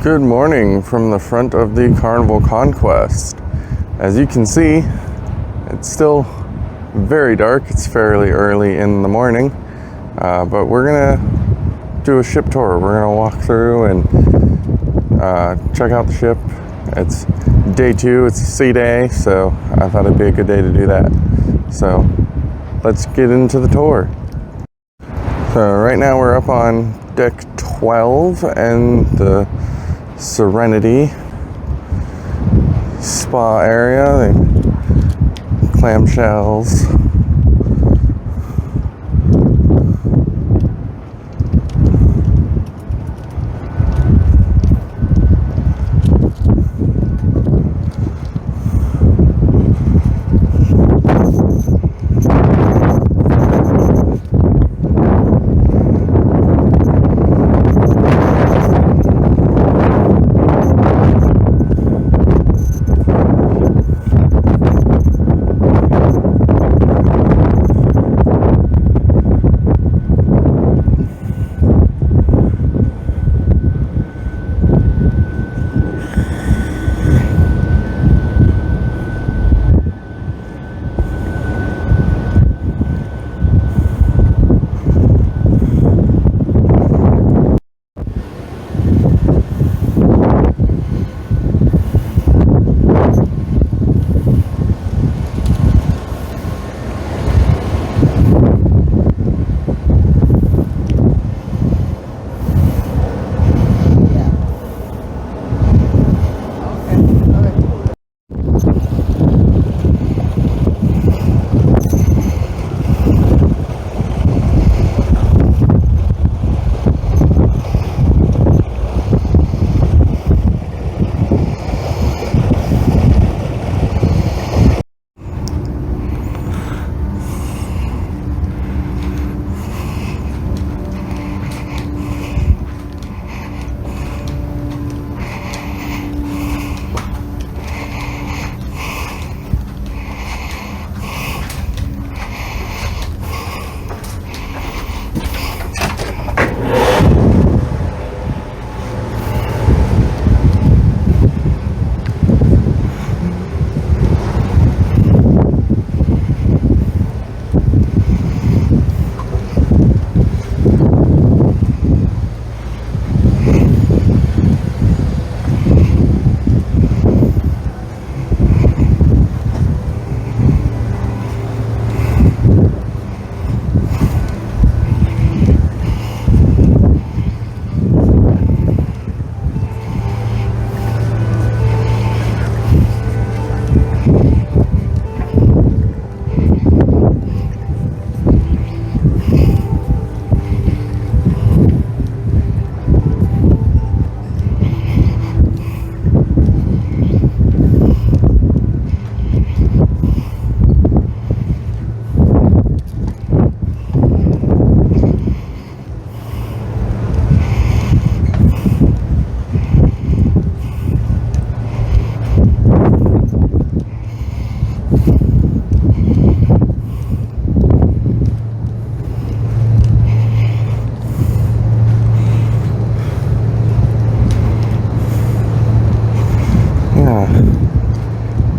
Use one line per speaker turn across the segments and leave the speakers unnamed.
Good morning from the front of the Carnival Conquest. As you can see, it's still very dark. It's fairly early in the morning, but we're gonna do a ship tour. We're gonna walk through and check out the ship. It's day 2, it's a sea day, so I thought it'd be a good day to do that. So let's get into the tour. So right now we're up on deck 12 and the Serenity spa area, the clamshells.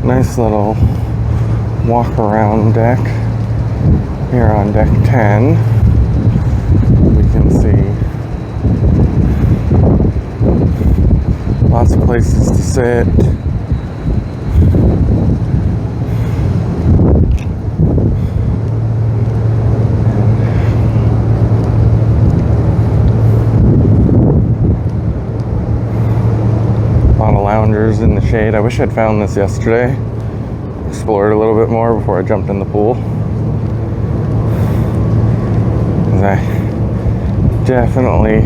Nice little walk around deck here on deck 10. We can see lots of places to sit. Loungers in the shade. I wish I'd found this yesterday. Explored a little bit more before I jumped in the pool. I definitely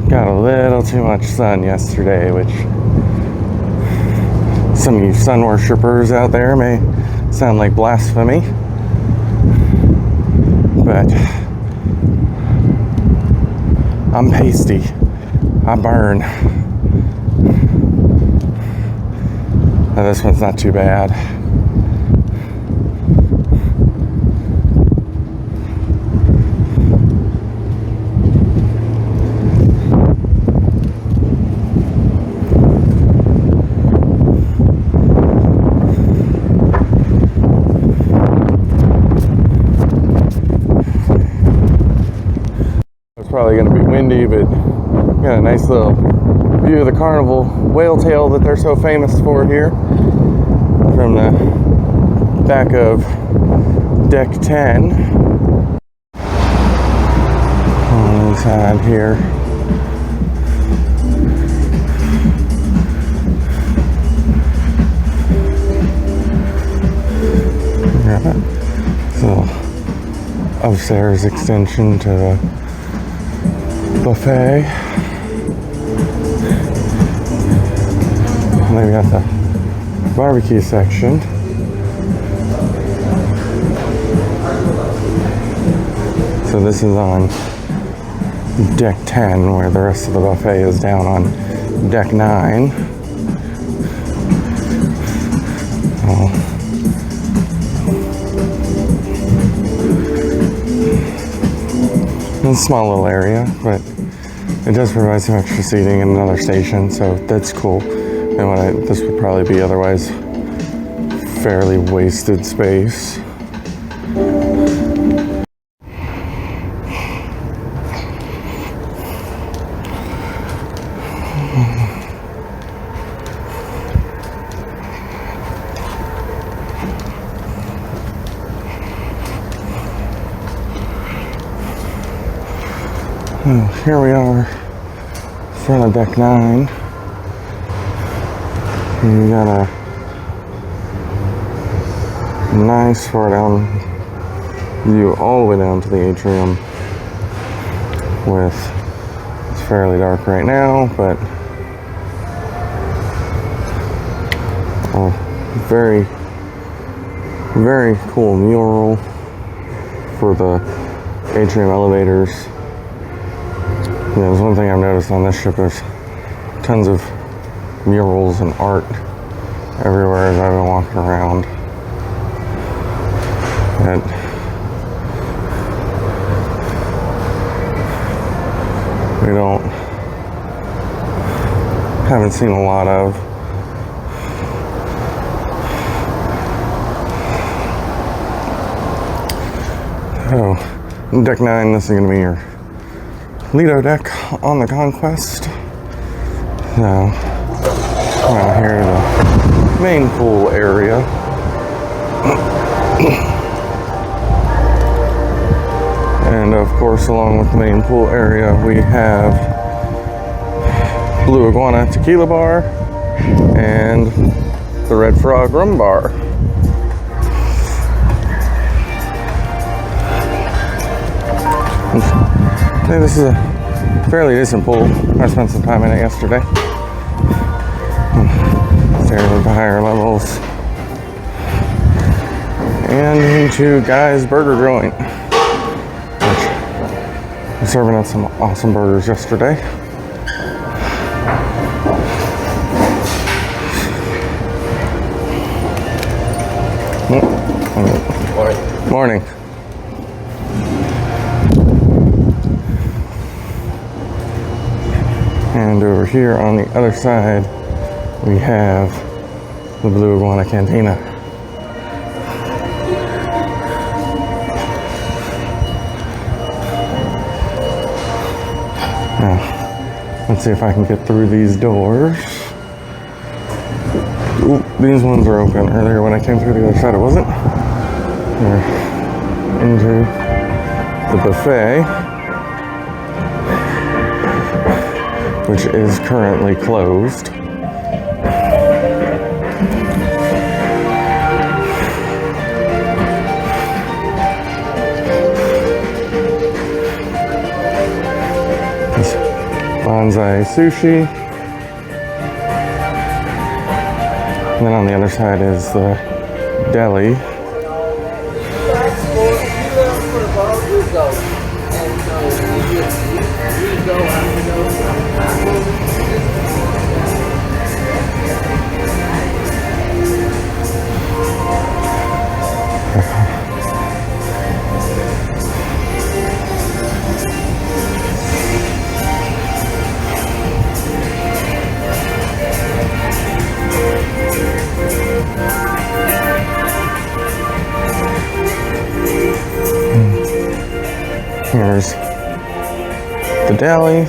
got a little too much sun yesterday, which some of you sun worshippers out there may sound like blasphemy. But I'm pasty. I burn. Now this one's not too bad. Got a nice little view of the carnival whale tail that they're so famous for here from the back of deck 10 on the side here. So upstairs extension to the buffet. And then we got the barbecue section. So this is on deck 10, where the rest of the buffet is down on deck 9. It's a small little area, but it does provide some extra seating and another station, so that's cool. And this would probably be otherwise fairly wasted space. Here we are, in front of deck 9. And you got a nice far down view all the way down to the atrium. It's fairly dark right now, but a very, very cool mural for the atrium elevators. Yeah, there's one thing I've noticed on this ship, there's tons of murals and art everywhere as I've been walking around. And we haven't seen a lot of. So, deck 9, this is going to be your Lido deck on the Conquest. So, come out here to the main pool area. And of course, along with the main pool area, we have Blue Iguana Tequila Bar and the Red Frog Rum Bar. Hey, this is a fairly decent pool. I spent some time in it yesterday. Stairs at the higher levels. And into Guy's Burger Joint, which was serving out some awesome burgers yesterday. Morning. And over here on the other side, we have the Blue Iguana Cantina. Now, let's see if I can get through these doors. Ooh, these ones are open. Earlier when I came through the other side, it wasn't. We're into the buffet, which is currently closed. This bonsai sushi. And then on the other side is the deli. Here's the deli.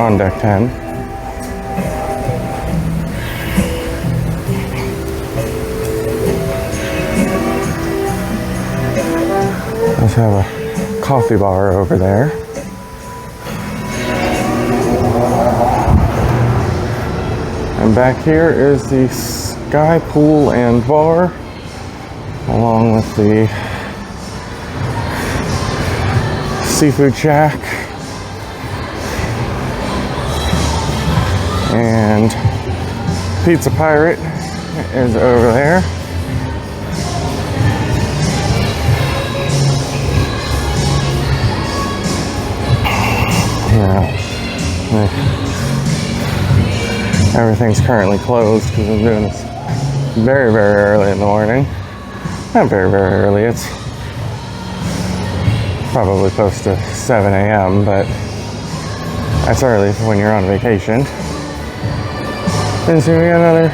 on deck 10. Let's have a coffee bar over there. And back here is the sky pool and bar, along with the seafood shack and Pizza Pirate is over there. Everything's currently closed because I'm doing this very, very early in the morning. Not very, very early. It's probably close to 7 a.m., but that's early when you're on vacation. And so we got another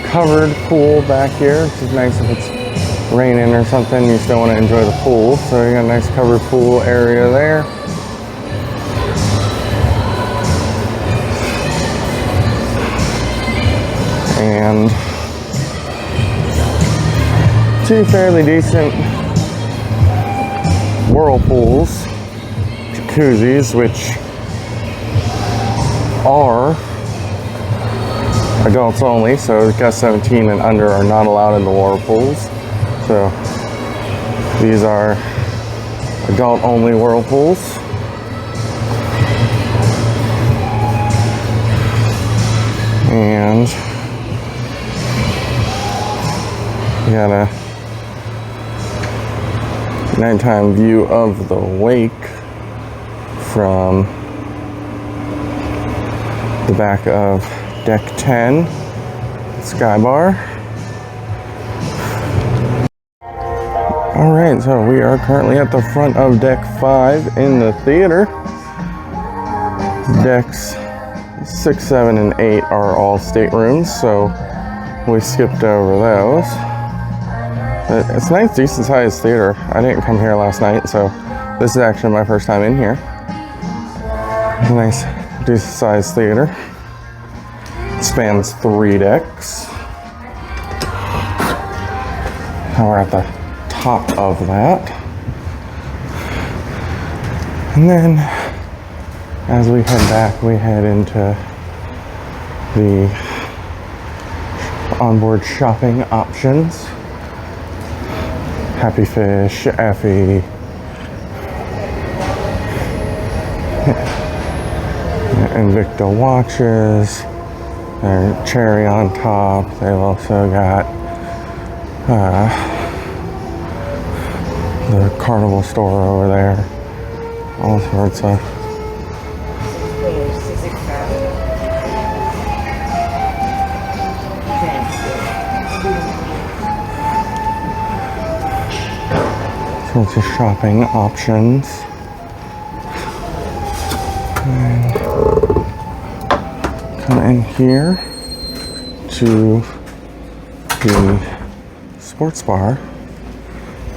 covered pool back here, which is nice if it's raining or something. You still want to enjoy the pool. So we got a nice covered pool area there. And two fairly decent whirlpools, jacuzzis, which are adults only, so guests 17 and under are not allowed in the whirlpools. So these are adult only whirlpools. And we got a nighttime view of the lake from the back of deck 10, Sky Bar. All right, so we are currently at the front of deck 5 in the theater. Decks 6, 7, and 8 are all staterooms, so we skipped over those. But it's a nice, decent sized theater. I didn't come here last night, so this is actually my first time in here. It's a nice, decent sized theater. It spans 3 decks. Now we're at the top of that. And then as we head back, we head into the onboard shopping options. Happy Fish, Effie, Invicta watches, their cherry on top. They've also got the Carnival store over there. All sorts of shopping options. And come in here to the sports bar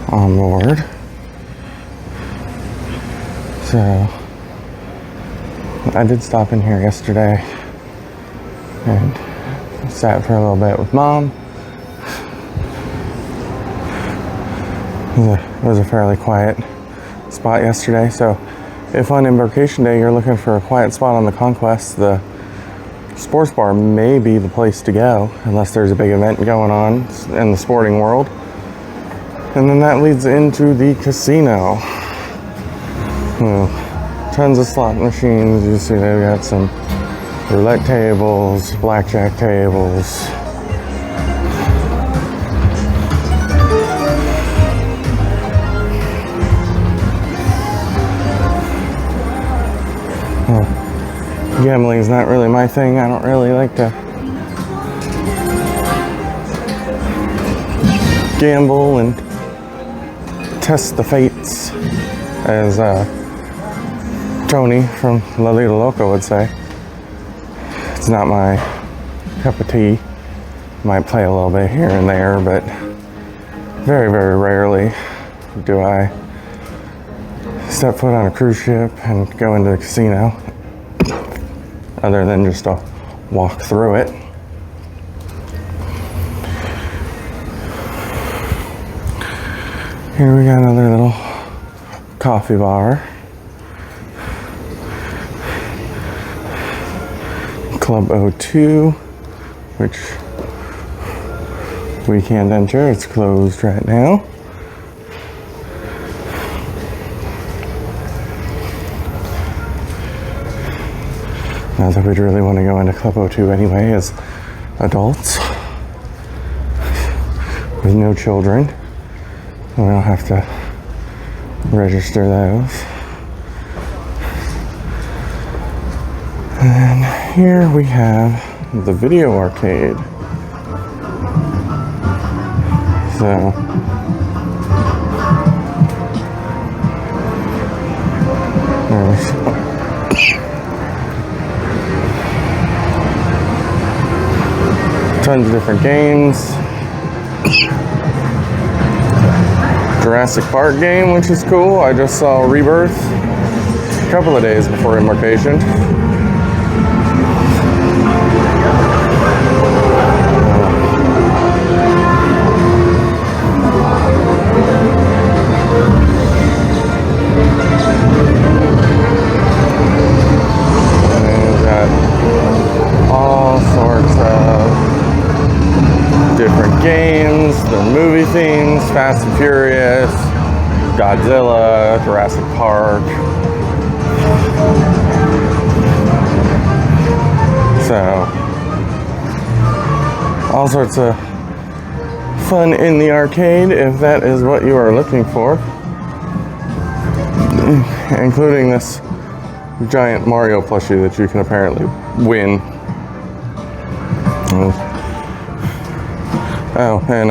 on board. So I did stop in here yesterday and sat for a little bit with Mom. It was a fairly quiet spot yesterday, so if on embarkation day you're looking for a quiet spot on the Conquest, the sports bar may be the place to go, unless there's a big event going on in the sporting world. And then that leads into the casino. Tons of slot machines. You see they've got some roulette tables, blackjack tables. Gambling is not really my thing. I don't really like to gamble and test the fates, as Tony from La Lita Loca would say. It's not my cup of tea. Might play a little bit here and there, but very, very rarely do I step foot on a cruise ship and go into the casino. other than just to walk through it. Here we got another little coffee bar. Club O2, which we can't enter, it's closed right now. Not that we'd really want to go into Club O2 anyway as adults with no children. We don't have to register those. And here we have the video arcade. So there's tons of different games. Jurassic Park game, which is cool. I just saw Rebirth a couple of days before Embarkation. We've got all sorts of different games, the movie themes, Fast and Furious, Godzilla, Jurassic Park. So, all sorts of fun in the arcade if that is what you are looking for. Including this giant Mario plushie that you can apparently win. Oh, and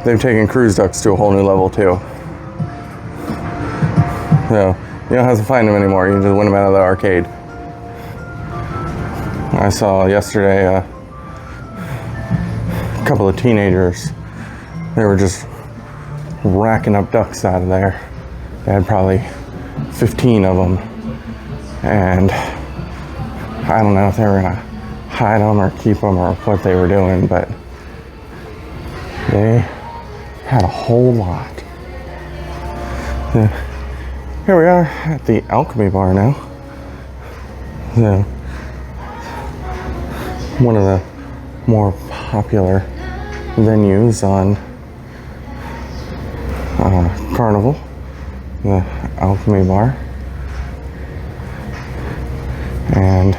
they've taken cruise ducks to a whole new level too. So you don't have to find them anymore. You can just win them out of the arcade. I saw yesterday a couple of teenagers. They were just racking up ducks out of there. They had probably 15 of them. And I don't know if they were gonna hide them or keep them or what they were doing, but they had a whole lot. So, here we are at the Alchemy Bar now. So, one of the more popular venues on Carnival, the Alchemy Bar. And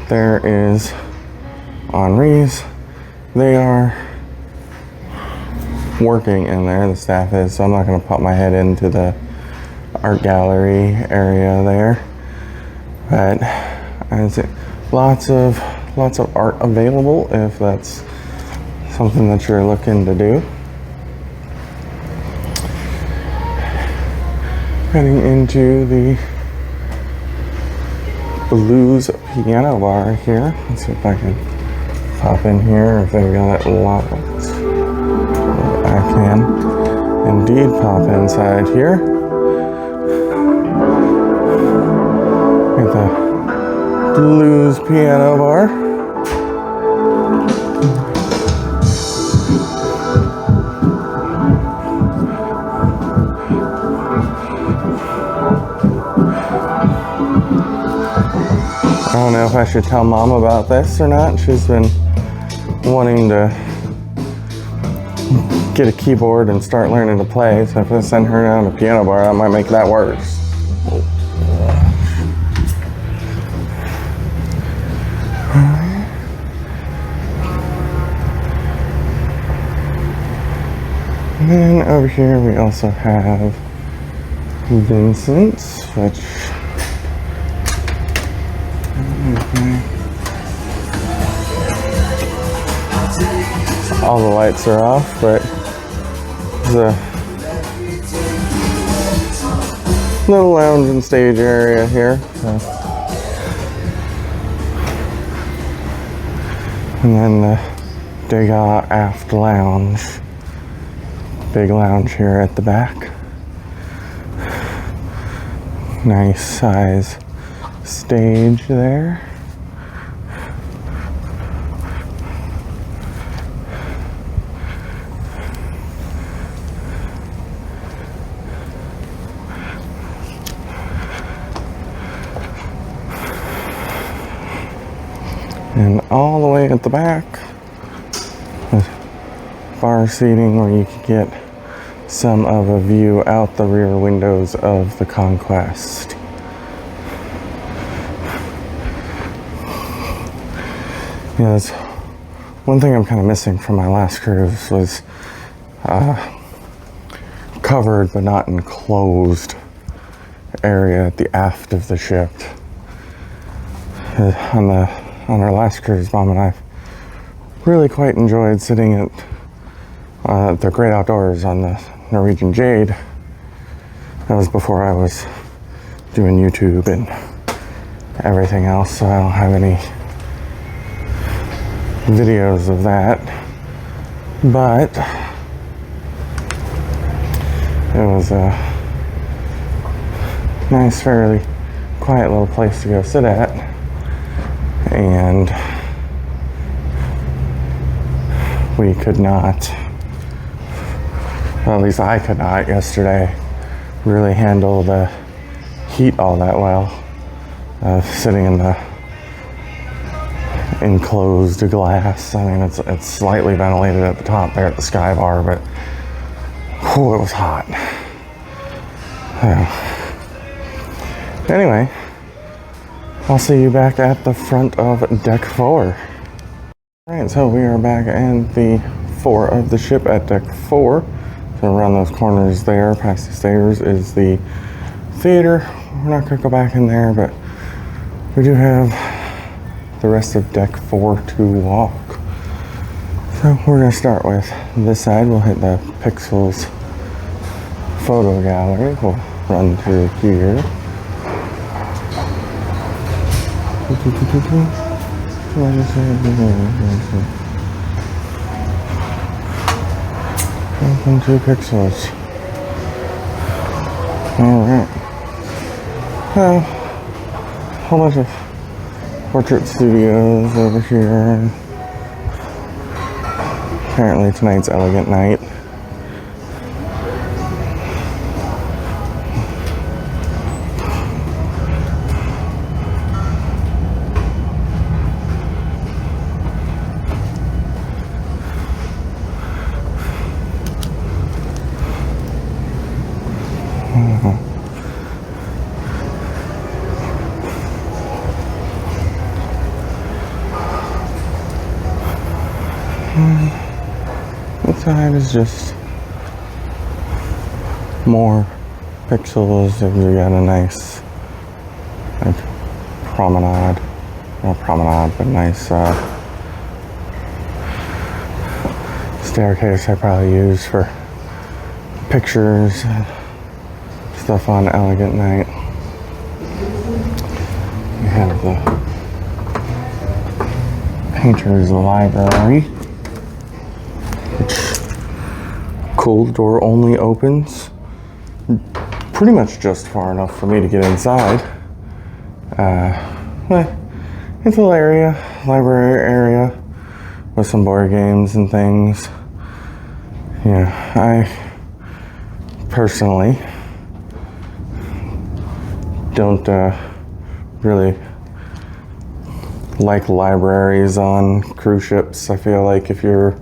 there is Henri's. They are working in there, the staff is, so I'm not going to pop my head into the art gallery area there. But I see lots of art available if that's something that you're looking to do. Heading into the Blues Piano Bar here. Let's see if I can pop in here, if they've got it locked. I can indeed pop inside here. At the Blues Piano Bar. I don't know if I should tell Mom about this or not. She's been wanting to get a keyboard and start learning to play, so if I send her down to piano bar, that might make that worse. And then over here we also have Vincent's, which all the lights are off, but there's a little lounge and stage area here. So. And then the Degas Aft Lounge. Big lounge here at the back. Nice size stage there. And all the way at the back, there's bar seating where you can get some of a view out the rear windows of the Conquest. Yes, one thing I'm kind of missing from my last cruise was covered but not enclosed area at the aft of the ship. On our last cruise, Mom and I really quite enjoyed sitting at the great outdoors on the Norwegian Jade. That was before I was doing YouTube and everything else, so I don't have any videos of that. But it was a nice, fairly quiet little place to go sit at. And we could not, well, at least I could not yesterday, really handle the heat all that well. Sitting in the enclosed glass. I mean, it's slightly ventilated at the top there at the sky bar, but whew, it was hot. Anyway, I'll see you back at the front of deck 4. Alright, so we are back at the fore of the ship at deck 4. So around those corners there, past the stairs, is the theater. We're not going to go back in there, but we do have the rest of deck 4 to walk. So we're going to start with this side. We'll hit the Pixels photo gallery. We'll run through here. Welcome to Pixels. Alright. A whole bunch of portrait studios over here. Apparently tonight's Elegant Night. This side is just more Pixels. You got a nice like promenade, not promenade, but nice staircase I probably use for pictures and stuff on Elegant Night. We have the Painter's Library, which cool, the door only opens pretty much just far enough for me to get inside. But it's a little area, library area with some board games and things. Yeah, I personally don't really like libraries on cruise ships. I feel like if you're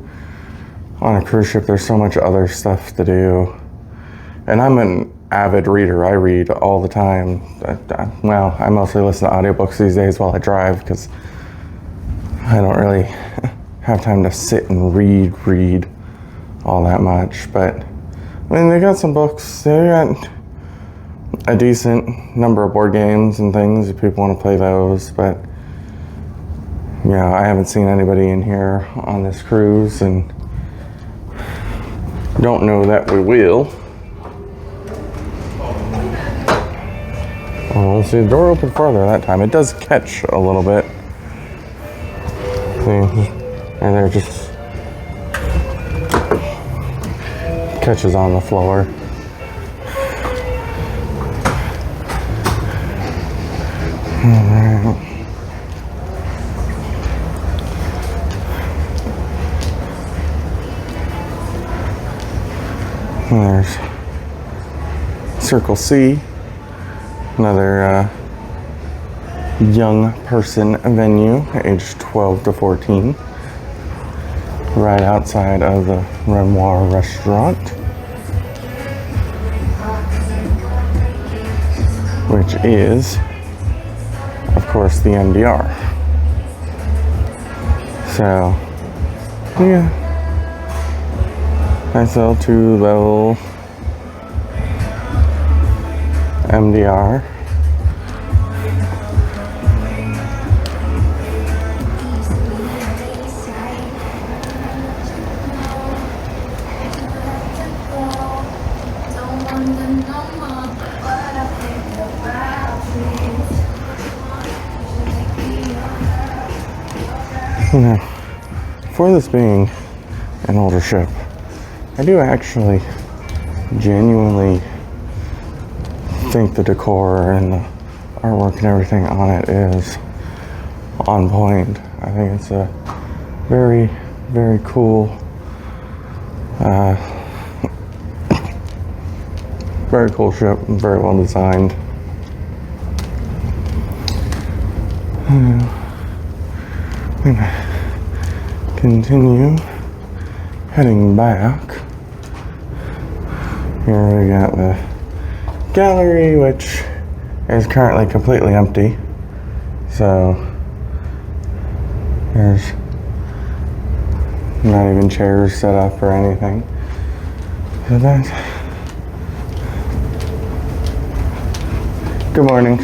on a cruise ship, there's so much other stuff to do. And I'm an avid reader. I read all the time. Well, I mostly listen to audiobooks these days while I drive because I don't really have time to sit and read all that much. But I mean, they got some books. They got a decent number of board games and things if people want to play those. But yeah, I haven't seen anybody in here on this cruise, and don't know that we will. Oh, see, the door opened farther that time. It does catch a little bit. See, and there just catches on the floor. Alright. There's Circle C, another young person venue, aged 12 to 14, right outside of the Renoir restaurant, which is, of course, the MDR. So, yeah, nice little 2-level MDR. Now, for this being an older ship, I do actually genuinely think the decor and the artwork and everything on it is on point. I think it's a very, very cool, very cool ship, very well designed. I'm gonna continue heading back. Here we got the gallery, which is currently completely empty. So there's not even chairs set up or anything. So that's... Good morning.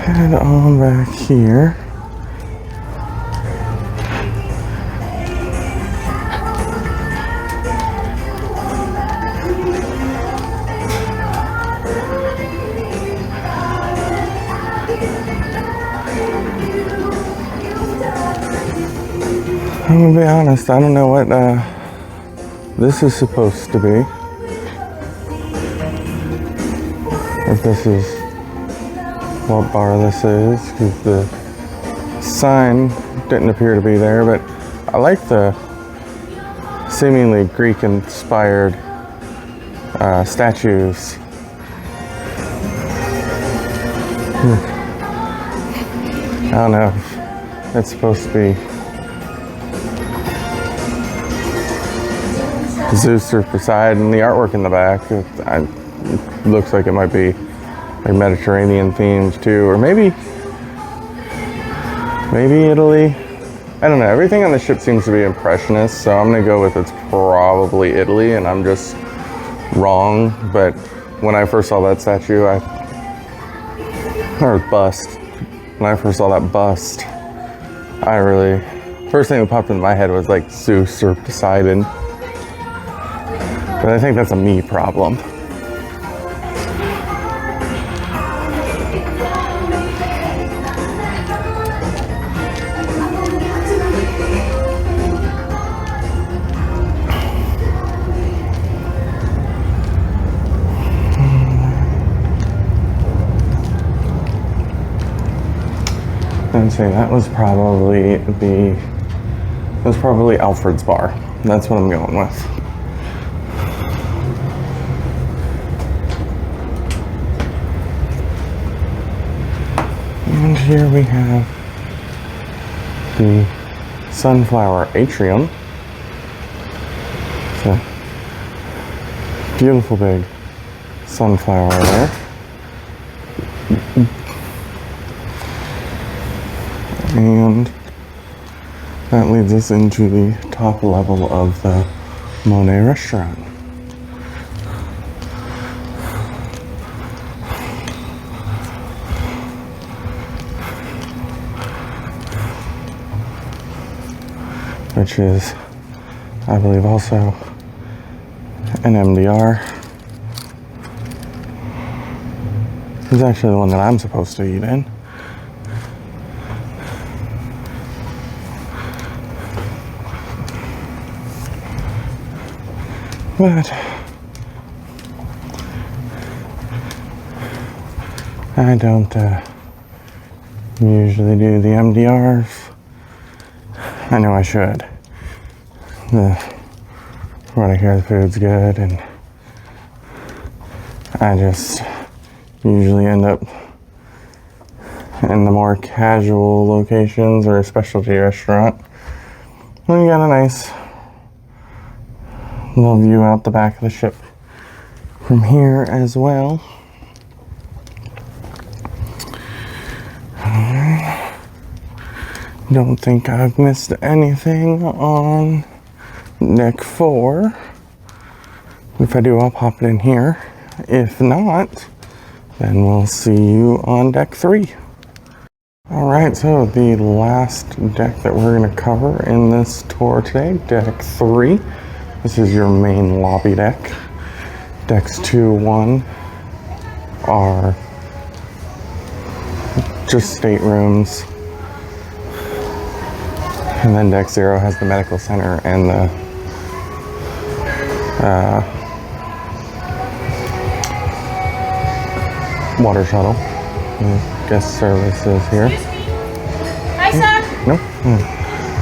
Head on back here. I'm gonna be honest, I don't know what this is supposed to be. If this is what bar this is, because the sign didn't appear to be there, but I like the seemingly Greek-inspired statues. I don't know if it's supposed to be Zeus or Poseidon. The artwork in the back, it looks like it might be like Mediterranean themed too, or maybe Italy. I don't know. Everything on the ship seems to be impressionist, so I'm gonna go with it's probably Italy, and I'm just wrong. But when I first saw that statue, or bust. When I first saw that bust, first thing that popped into my head was like Zeus or Poseidon. But I think that's a me problem. I'd say that was probably Alfred's bar. That's what I'm going with. And here we have the Sunflower Atrium. It's a beautiful big sunflower there. And that leads us into the top level of the Monet restaurant. Which is, I believe, also an MDR. It's actually the one that I'm supposed to eat in. But I don't usually do the MDRs. I know I should. From what I hear, the food's good, and I just usually end up in the more casual locations or a specialty restaurant. We got a nice little view out the back of the ship from here as well. Don't think I've missed anything on deck 4. If I do, I'll pop it in here. If not, then we'll see you on deck 3. Alright, so the last deck that we're going to cover in this tour today, deck 3. This is your main lobby deck. Decks 2, 1 are just staterooms. And then deck 0 has the medical center and the water shuttle. Guest services here.
Hi, sir.
No?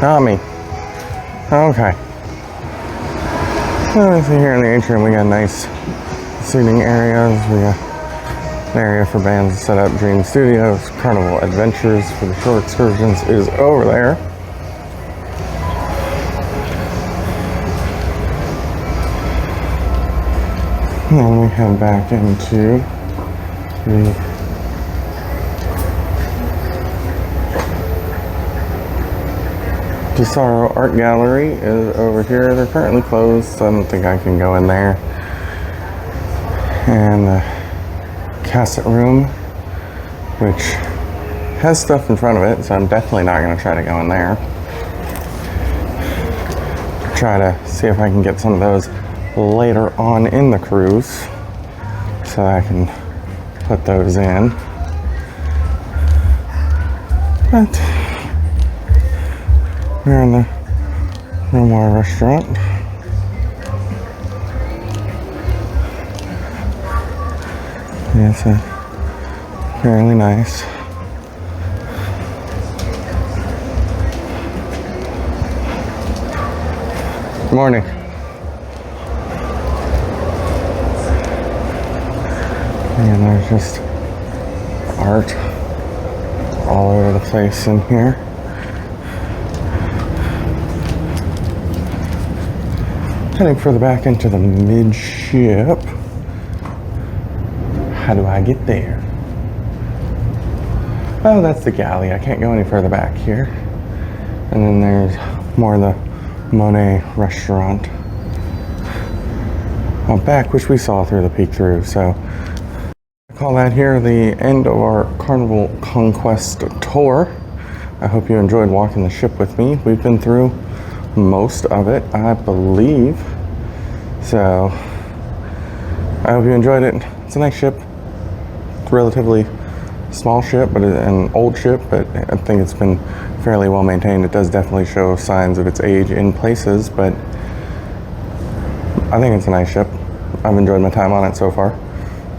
Not me. Okay. So here in the atrium, we got nice seating areas. We got an area for bands to set up. Dream Studios, Carnival Adventures for the shore excursions is over there. And then we head back into the Tesoro Art Gallery is over here. They're currently closed, so I don't think I can go in there. And the cassette room, which has stuff in front of it, so I'm definitely not going to try to go in there. Try to see if I can get some of those later on in the cruise, so I can put those in. But we're in the Romar restaurant. Yeah, it's fairly nice. Good morning. And there's just art all over the place in here. Heading further back into the midship. How do I get there? Oh, that's the galley. I can't go any further back here. And then there's more of the Monet restaurant out back, which we saw through the peek through. So I call that here the end of our Carnival Conquest tour. I hope you enjoyed walking the ship with me. We've been through most of it, I believe. So I hope you enjoyed it. It's a nice ship. It's a relatively small ship, but an old ship, but I think it's been fairly well maintained. It does definitely show signs of its age in places, but I think it's a nice ship. I've enjoyed my time on it so far.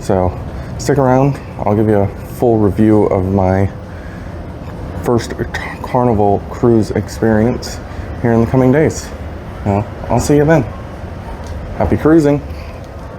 So stick around. I'll give you a full review of my first Carnival cruise experience here in the coming days. Well, I'll see you then. Happy cruising.